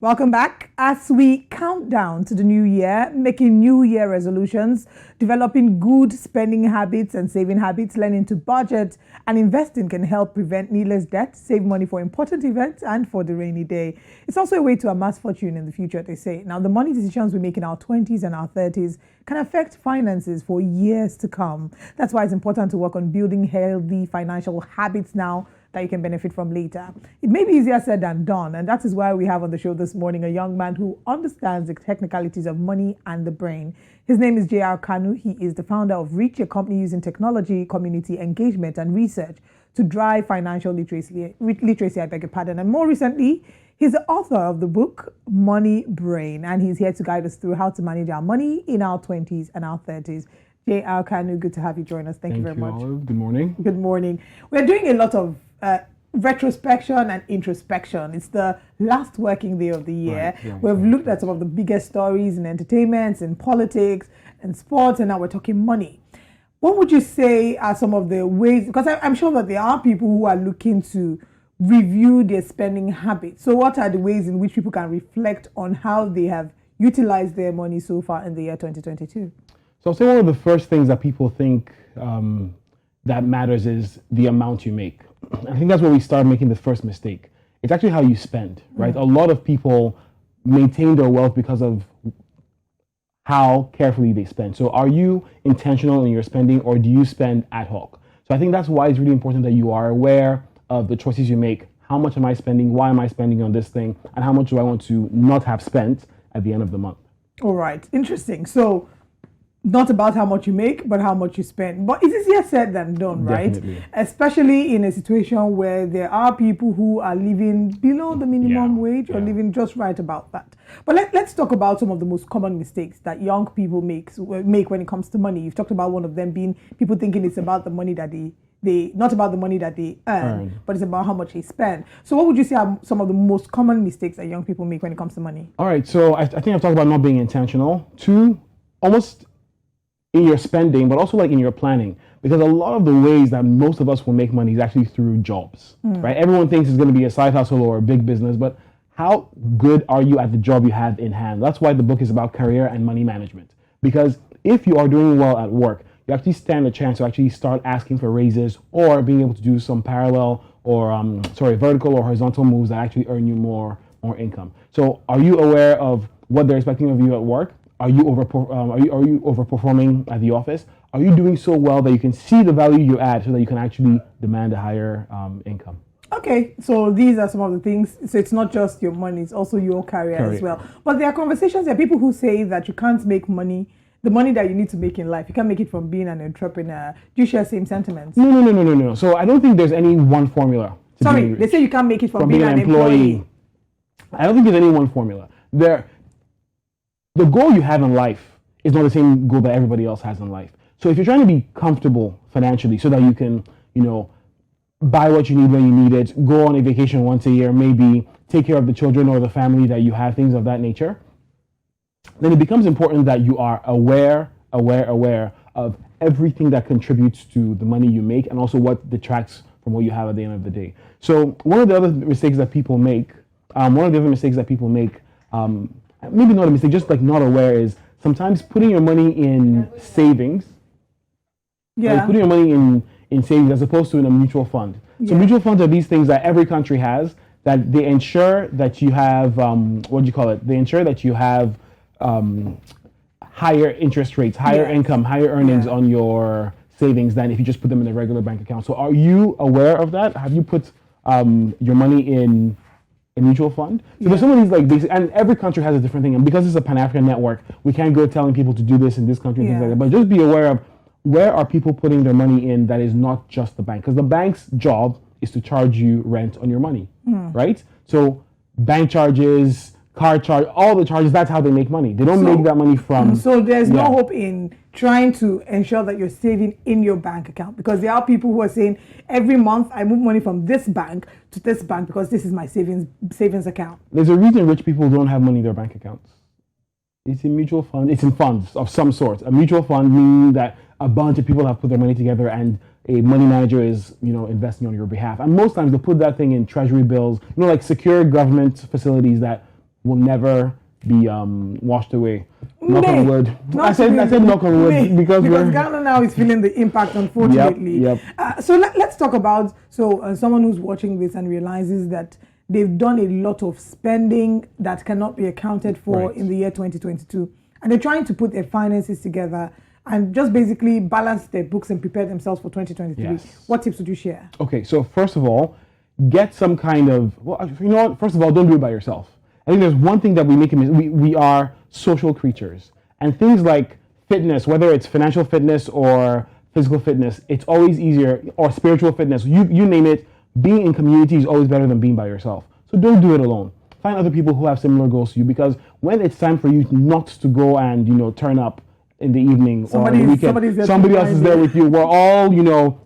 Welcome back as we count down to the new year, making new year resolutions, developing good spending habits and saving habits, learning to budget and investing can help prevent needless debt, save money for important events and for the rainy day. It's also a way to amass fortune in the future, they say. Now, the money decisions we make in our 20s and our 30s can affect finances for years to come. That's why it's important to work on building healthy financial habits now that you can benefit from later. It may be easier said than done, and that is why we have on the show this morning a young man who understands the technicalities of money and the brain. His name is Kanu. He is the founder of Reach, a company using technology, community engagement, and research to drive financial literacy, I beg your pardon. And more recently, he's the author of the book Money Brain, and he's here to guide us through how to manage our money in our 20s and our 30s. Kanu, good to have you join us. Thank you very much. Olive. Good morning. Good morning. We're doing a lot of retrospection and introspection. It's the last working day of the year. We've looked at some of the biggest stories in entertainment, in politics, and sports, and now we're talking money. What would you say are some of the ways, because I'm sure that there are people who are looking to review their spending habits. So what are the ways in which people can reflect on how they have utilized their money so far in the year 2022? So I'll say one of the first things that people think that matters is the amount you make. I think that's where we start making the first mistake. It's actually how you spend, right? A lot of people maintain their wealth because of how carefully they spend. So are you intentional in your spending, or do you spend ad hoc? So I think that's why it's really important that you are aware of the choices you make. How much am I spending? Why am I spending on this thing? And how much do I want to not have spent at the end of the month? All right, interesting. So not about how much you make, but how much you spend. But it's easier said than done, right? Definitely. Especially in a situation where there are people who are living below the minimum wage or living just right about that. But let's talk about some of the most common mistakes that young people make when it comes to money. You've talked about one of them being people thinking it's about the money that they not about the money that they earn, but it's about how much they spend. So what would you say are some of the most common mistakes that young people make when it comes to money? All right, so I think I've talked about not being intentional. Two, almost in your spending, but also like in your planning, because a lot of the ways that most of us will make money is actually through jobs, right? Everyone thinks it's going to be a side hustle or a big business, but how good are you at the job you have in hand? That's why the book is about career and money management, because if you are doing well at work, you actually stand a chance to actually start asking for raises or being able to do some parallel or vertical or horizontal moves that actually earn you more income. So are you aware of what they're expecting of you at work? Are you overperforming at the office? Are you doing so well that you can see the value you add so that you can actually demand a higher income? Okay, so these are some of the things. So it's not just your money, it's also your career as well. But there are conversations, there are people who say that you can't make money, the money that you need to make in life. You can't make it from being an entrepreneur. Do you share the same sentiments? No. So I don't think there's any one formula. Sorry, they say you can't make it from being an employee. I don't think there's any one formula. The goal you have in life is not the same goal that everybody else has in life. So if you're trying to be comfortable financially so that you can, buy what you need when you need it, go on a vacation once a year, maybe take care of the children or the family that you have, things of that nature, then it becomes important that you are aware of everything that contributes to the money you make and also what detracts from what you have at the end of the day. So one of the other mistakes that people make, maybe not a mistake, just like not aware, is sometimes putting your money in savings. Like putting your money in savings as opposed to in a mutual fund. So mutual funds are these things that every country has that they ensure that you have, They ensure that you have higher interest rates, higher income, higher earnings on your savings than if you just put them in a regular bank account. So are you aware of that? Have you put your money in a mutual fund? So there's some of these like basic, and every country has a different thing. And because it's a Pan-African network, we can't go telling people to do this in this country and things like that. But just be aware of where are people putting their money in that is not just the bank. Because the bank's job is to charge you rent on your money, right? So bank charges, car charge, all the charges, that's how they make money. They don't make that money from... So there's no hope in trying to ensure that you're saving in your bank account, because there are people who are saying every month I move money from this bank to this bank because this is my savings account. There's a reason rich people don't have money in their bank accounts. It's in mutual funds. It's in funds of some sort. A mutual fund meaning that a bunch of people have put their money together and a money manager is, investing on your behalf. And most times they'll put that thing in treasury bills, like secure government facilities that will never be washed away. Knock on wood. I said knock on wood because Ghana now is feeling the impact, unfortunately. Yep. So let's talk about someone who's watching this and realizes that they've done a lot of spending that cannot be accounted for in the year 2022, and they're trying to put their finances together and just basically balance their books and prepare themselves for 2023. Yes. What tips would you share? Okay, so first of all, get some kind of, you know what? First of all, don't do it by yourself. I think there's one thing that we are social creatures, and things like fitness, whether it's financial fitness or physical fitness, it's always easier, or spiritual fitness, you name it. Being in community is always better than being by yourself. So don't do it alone. Find other people who have similar goals to you, because when it's time for you not to go and turn up in the evening or on the weekend, somebody else is there with you. We're all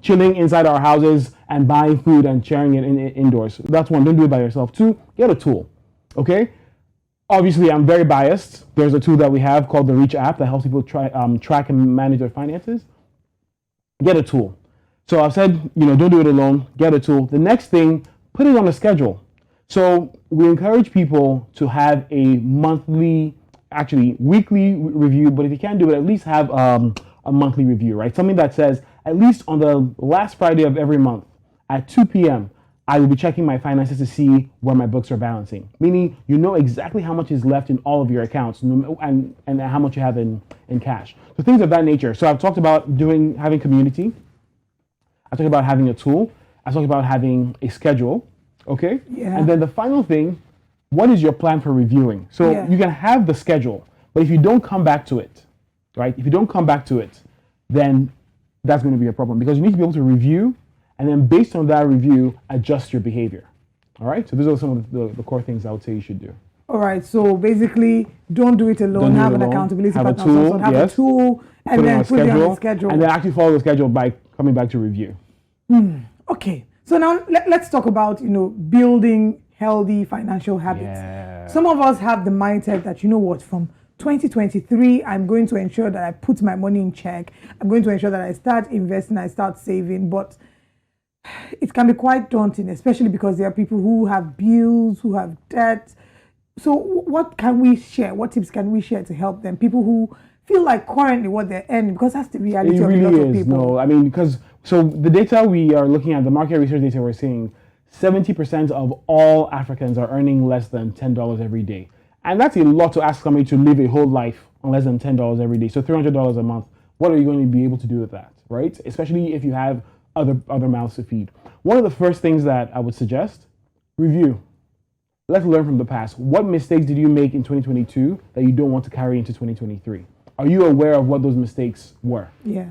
chilling inside our houses and buying food and sharing it indoors. That's one. Don't do it by yourself. Two, get a tool. Okay, obviously I'm very biased. There's a tool that we have called the Reach app that helps people track and manage their finances. Get a tool. So I've said, don't do it alone. Get a tool. The next thing, put it on a schedule. So we encourage people to have a weekly review, but if you can't do it, at least have a monthly review, right? Something that says, at least on the last Friday of every month at 2 p.m., I will be checking my finances to see where my books are balancing. Meaning, you know exactly how much is left in all of your accounts and how much you have in cash. So things of that nature. So I've talked about having community. I talked about having a tool. I talked about having a schedule. Okay? Yeah. And then the final thing, what is your plan for reviewing? So you can have the schedule, but if you don't come back to it, right? If you don't come back to it, then that's going to be a problem, because you need to be able to review, and then based on that review, adjust your behavior. All right? So those are some of the core things I would say you should do. All right. So basically, don't do it alone. Have an accountability partner. Have a tool, and then put it on a schedule. And then actually follow the schedule by coming back to review. Okay. So now let's talk about, building healthy financial habits. Yeah. Some of us have the mindset that, from 2023, I'm going to ensure that I put my money in check. I'm going to ensure that I start investing, I start saving. But it can be quite daunting, especially because there are people who have bills, who have debt. So what can we share? What tips can we share to help them? People who feel like currently what they're earning, because that's the reality of a lot of people. No, I mean, so the data we are looking at, the market research data we're seeing, 70% of all Africans are earning less than $10 every day. And that's a lot to ask somebody to live a whole life on less than $10 every day. So $300 a month. What are you going to be able to do with that, right? Especially if you have other mouths to feed. One of the first things that I would suggest, review. Let's learn from the past. What mistakes did you make in 2022 that you don't want to carry into 2023? Are you aware of what those mistakes were? Yeah.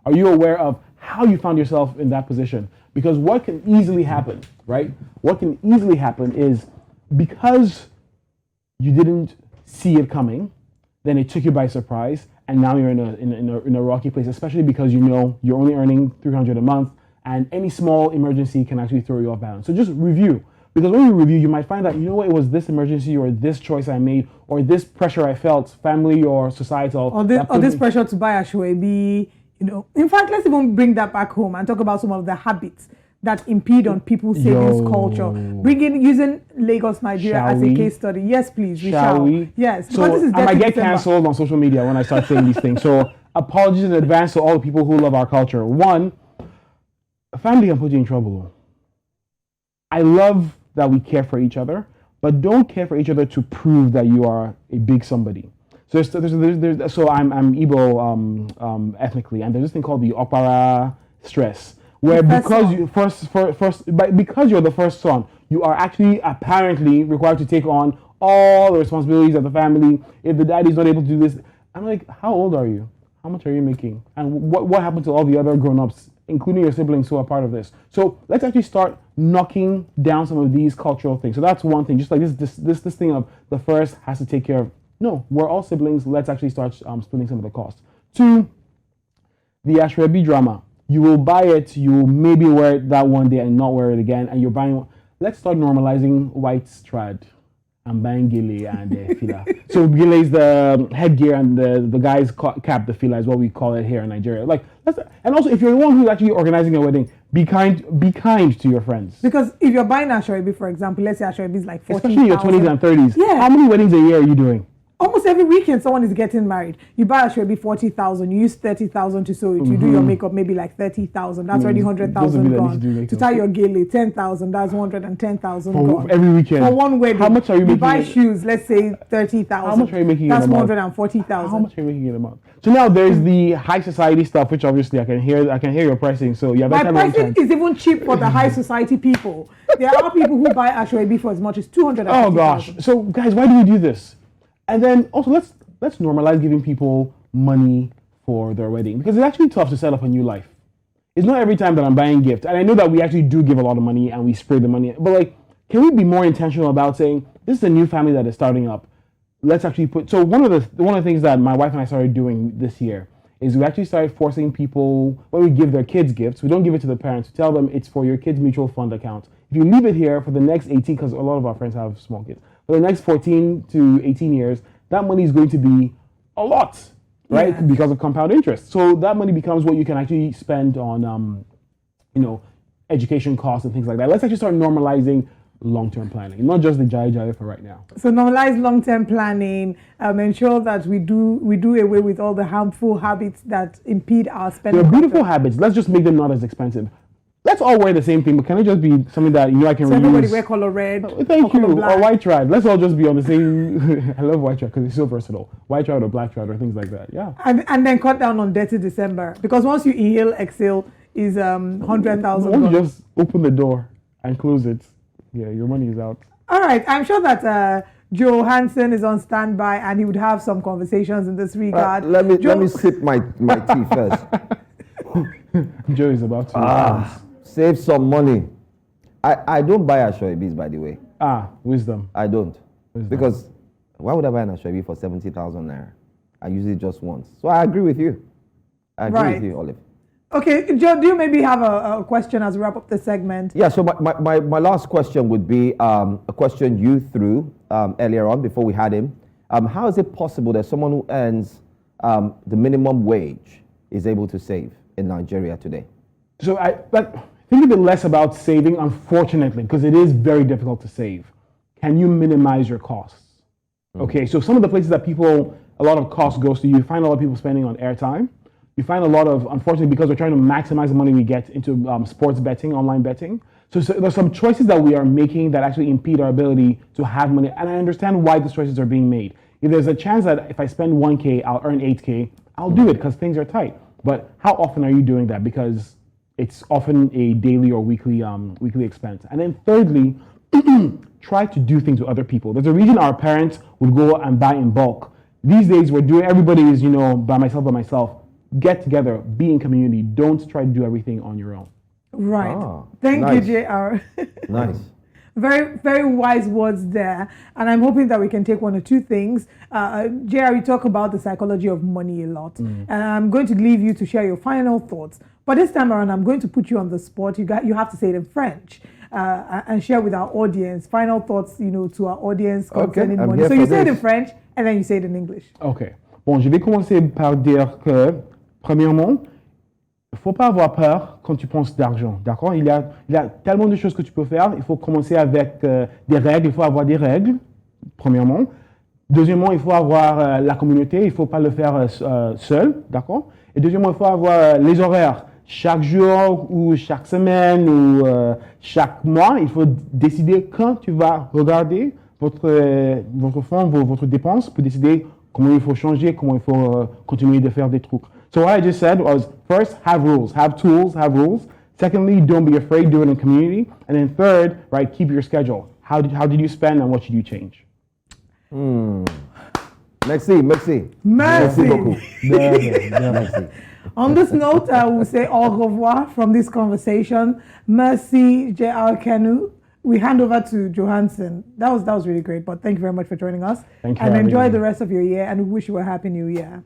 Are you aware of how you found yourself in that position? Because what can easily happen, right? What can easily happen is, because you didn't see it coming, then it took you by surprise, and now you're in a rocky place, especially because you're only earning $300 a month, and any small emergency can actually throw you off balance. So just review. Because when you review, you might find that, it was this emergency or this choice I made or this pressure I felt, family or societal. Or this pressure to buy a shoebi, In fact, let's even bring that back home and talk about some of the habits that impede on people's savings culture. Using Lagos, Nigeria as a case study. Yes, please. Shall we? Yes. So I might get cancelled on social media when I start saying these things. So apologies in advance to all the people who love our culture. One, a family can put you in trouble. I love that we care for each other, but don't care for each other to prove that you are a big somebody. So so I'm Igbo ethnically, and there's this thing called the Okpara stress, where because you're the first son, you are actually apparently required to take on all the responsibilities of the family. If the daddy's not able to do this, I'm like, how old are you? How much are you making? And what happened to all the other grown-ups, including your siblings who are part of this? So let's actually start knocking down some of these cultural things. So that's one thing. Just like this thing of the first has to take care of. No, we're all siblings. Let's actually start splitting some of the costs. Two, the Ashrebi drama. You will buy it. You will maybe wear it that one day and not wear it again. And you're buying. Let's start normalizing white trad. I'm buying gele and fila. So gele is the headgear and the guy's cap, the fila is what we call it here in Nigeria. Like, and also if you're the one who's actually organizing a wedding, be kind to your friends. Because if you're buying Ashwebi, for example, let's say Ashwebi is like 40,000. Especially your 20s and 30s. Yeah. How many weddings a year are you doing? Almost every weekend, someone is getting married. You buy Ashwebi 40,000. You use 30,000 to sew it. You do your makeup maybe like 30,000. That's already 100,000 gone. To tie your gele, 10,000. That's 110,000 gone. Every weekend. For one wedding. How much are you making? You buy shoes, let's say 30,000. How much are you making? That's in a month? 140,000. How much are you making in a month? So now there's the high society stuff, which obviously I can hear your pricing. So yeah, my pricing is even cheap for the high society people. There are people who buy Ashwebi for as much as 200,000. Oh gosh! So guys, why do we do this? And then also let's normalize giving people money for their wedding, because it's actually tough to set up a new life. It's not every time that I'm buying gifts, and I know that we actually do give a lot of money and we spray the money, but like, can we be more intentional about saying this is a new family that is starting up? Let's actually put. So one of the things that my wife and I started doing this year is we actually started forcing people, when we give their kids gifts, we don't give it to the parents. We tell them it's for your kids' mutual fund account. If you leave it here for the next 18, because a lot of our friends have small kids, for the next 14 to 18 years, that money is going to be a lot, right? Yeah. Because of compound interest. So that money becomes what you can actually spend on, education costs and things like that. Let's actually start normalizing long-term planning, not just the jaya for right now. So normalize long-term planning, ensure that we do away with all the harmful habits that impede our spending. They're beautiful habits. Let's just make them not as expensive. Let's all wear the same thing, but can it just be something that I can reuse? Everybody wear color red. Thank you. Or white ride. Let's all just be on the same. I love white ride because it's so versatile. White ride or black ride or things like that. Yeah. And then cut down on dirty December, because once you inhale, exhale is 100,000. Once you just open the door and close it, yeah, your money is out. All right. I'm sure that Joe Hansen is on standby and he would have some conversations in this regard. Let me sip my tea first. Joe is about to. Save some money. I don't buy Ashwebis, by the way. Wisdom. I don't. Because why would I buy an Ashwebi for 70,000 naira? I use it just once. So I agree with you. I agree with you, Olive. Okay, Joe, do you maybe have a question as we wrap up the segment? Yeah, so my last question would be a question you threw earlier on before we had him. How is it possible that someone who earns the minimum wage is able to save in Nigeria today? So I think a bit less about saving, unfortunately, because it is very difficult to save. Can you minimize your costs? Okay, so some of the places that a lot of cost goes to, you find a lot of people spending on airtime. You find a lot of, unfortunately, because we're trying to maximize the money we get into sports betting, online betting. So there's some choices that we are making that actually impede our ability to have money. And I understand why these choices are being made. If there's a chance that if I spend 1K, I'll earn 8K, I'll do it because things are tight. But how often are you doing that? Because it's often a daily or weekly expense. And then thirdly, try to do things with other people. There's a reason our parents would go and buy in bulk. These days everybody is, by myself. Get together, be in community. Don't try to do everything on your own. Right. Thank you, JR. Nice. Very, very wise words there. And I'm hoping that we can take one or two things. JR, you talk about the psychology of money a lot. And I'm going to leave you to share your final thoughts. But this time around, I'm going to put you on the spot. You have to say it in French and share with our audience. Final thoughts, to our audience concerning money. So you say it in French and then you say it in English. Okay. Bon, je vais commencer par dire que, premièrement, il ne faut pas avoir peur quand tu penses d'argent, d'accord? Il y a tellement de choses que tu peux faire. Il faut commencer avec des règles. Il faut avoir des règles, premièrement. Deuxièmement, il faut avoir la communauté. Il ne faut pas le faire seul, d'accord? Et deuxièmement, il faut avoir les horaires. Chaque jour ou chaque semaine ou chaque mois, il faut décider quand tu vas regarder votre fonds, votre dépense pour décider comment il faut changer, comment il faut continuer de faire des trucs. So what I just said was, first, have rules, have tools, have rules. Secondly, don't be afraid, do it in community. And then third, right, keep your schedule. How did you spend and what should you change? Merci. Merci beaucoup. Merci. On this note, I will say au revoir from this conversation. Merci, JR Kanu. We hand over to Johansson. That was really great, but thank you very much for joining us. Thank you. And enjoy the rest of your year, and we wish you a happy new year.